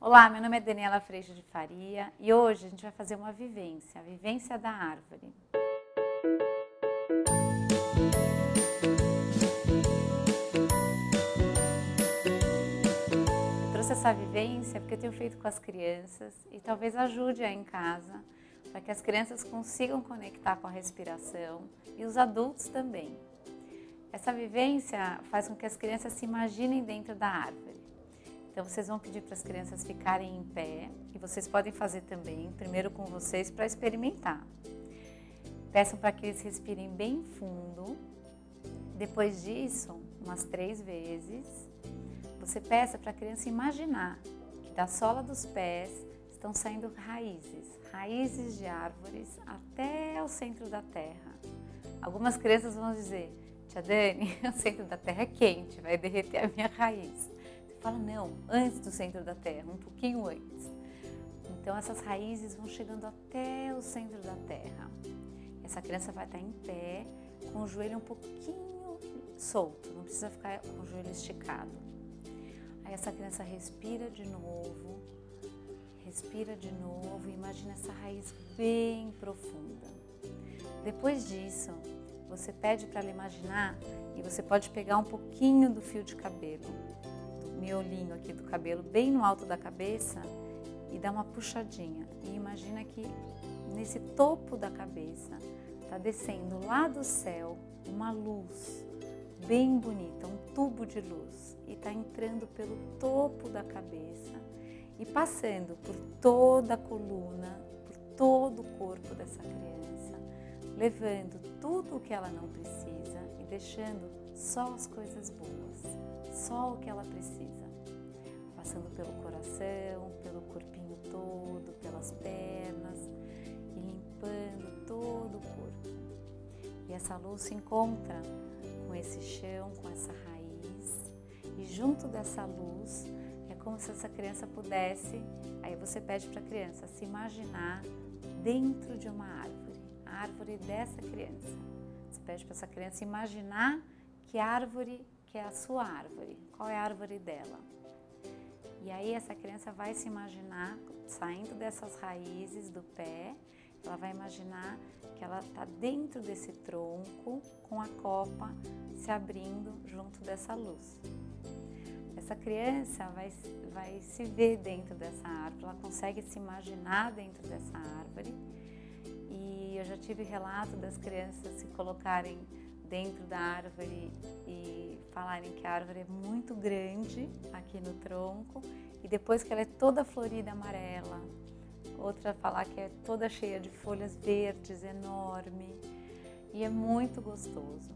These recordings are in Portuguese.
Olá, meu nome é Daniela Freixo de Faria e hoje a gente vai fazer uma vivência, a vivência da árvore. Eu trouxe essa vivência porque eu tenho feito com as crianças e talvez ajude aí em casa para que as crianças consigam conectar com a respiração e os adultos também. Essa vivência faz com que as crianças se imaginem dentro da árvore. Então vocês vão pedir para as crianças ficarem em pé e vocês podem fazer também, primeiro com vocês, para experimentar. Peçam para que eles respirem bem fundo. Depois disso, umas 3 vezes, você peça para a criança imaginar que da sola dos pés estão saindo raízes de árvores até o centro da terra. Algumas crianças vão dizer: tia Dani, o centro da terra é quente, vai derreter a minha raiz. Fala, não, antes do centro da terra, um pouquinho antes. Então essas raízes vão chegando até o centro da terra. Essa criança vai estar em pé, com o joelho um pouquinho solto, não precisa ficar com o joelho esticado. Aí essa criança respira de novo e imagina essa raiz bem profunda. Depois disso, você pede para ela imaginar e você pode pegar um pouquinho do fio de cabelo, miolinho aqui do cabelo, bem no alto da cabeça e dá uma puxadinha. E imagina que nesse topo da cabeça está descendo lá do céu uma luz bem bonita, um tubo de luz. E está entrando pelo topo da cabeça e passando por toda a coluna, por todo o corpo dessa criança, levando tudo o que ela não precisa e deixando só as coisas boas. Só o que ela precisa, passando pelo coração, pelo corpinho todo, pelas pernas e limpando todo o corpo. E essa luz se encontra com esse chão, com essa raiz, e junto dessa luz é como se essa criança pudesse, aí você pede para a criança se imaginar dentro de uma árvore, a árvore dessa criança. Você pede para essa criança imaginar que árvore que é a sua árvore, qual é a árvore dela. E aí essa criança vai se imaginar saindo dessas raízes do pé, ela vai imaginar que ela está dentro desse tronco com a copa se abrindo junto dessa luz. Essa criança vai se ver dentro dessa árvore, ela consegue se imaginar dentro dessa árvore e eu já tive relato das crianças se colocarem dentro da árvore e falarem que a árvore é muito grande aqui no tronco e depois que ela é toda florida amarela, outra falar que é toda cheia de folhas verdes, enorme, e é muito gostoso.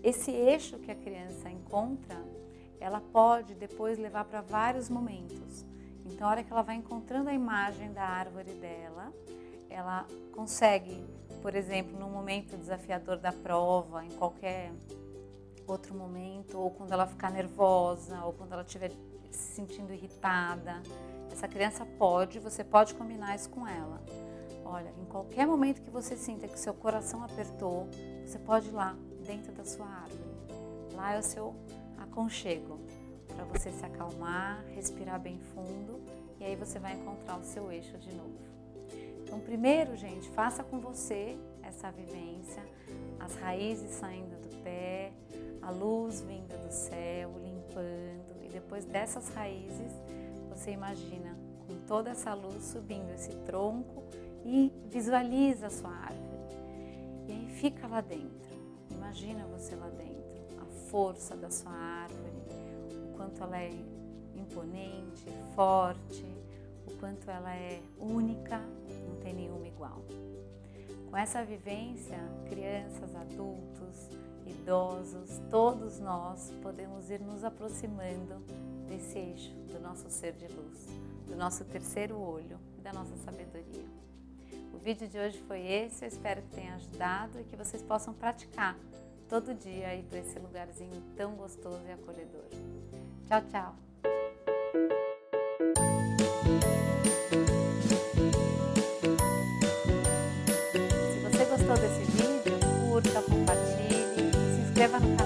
Esse eixo que a criança encontra, ela pode depois levar para vários momentos. Então, a hora que ela vai encontrando a imagem da árvore dela, ela consegue, por exemplo, num momento desafiador da prova, em qualquer outro momento, ou quando ela ficar nervosa, ou quando ela estiver se sentindo irritada, essa criança você pode combinar isso com ela. Olha, em qualquer momento que você sinta que seu coração apertou, você pode ir lá, dentro da sua árvore. Lá é o seu aconchego, para você se acalmar, respirar bem fundo, e aí você vai encontrar o seu eixo de novo. Então, primeiro, gente, faça com você essa vivência, as raízes saindo do pé, a luz vinda do céu, limpando, e depois dessas raízes, você imagina com toda essa luz subindo esse tronco e visualiza a sua árvore. E aí fica lá dentro, imagina você lá dentro, a força da sua árvore, o quanto ela é imponente, forte, o quanto ela é única, não tem nenhuma igual. Com essa vivência, crianças, adultos, idosos, todos nós podemos ir nos aproximando desse eixo do nosso ser de luz, do nosso terceiro olho e da nossa sabedoria. O vídeo de hoje foi esse, eu espero que tenha ajudado e que vocês possam praticar todo dia ir para esse lugarzinho tão gostoso e acolhedor. Tchau, tchau! Se você gostou desse vídeo, curta, compartilhe, se inscreva no canal.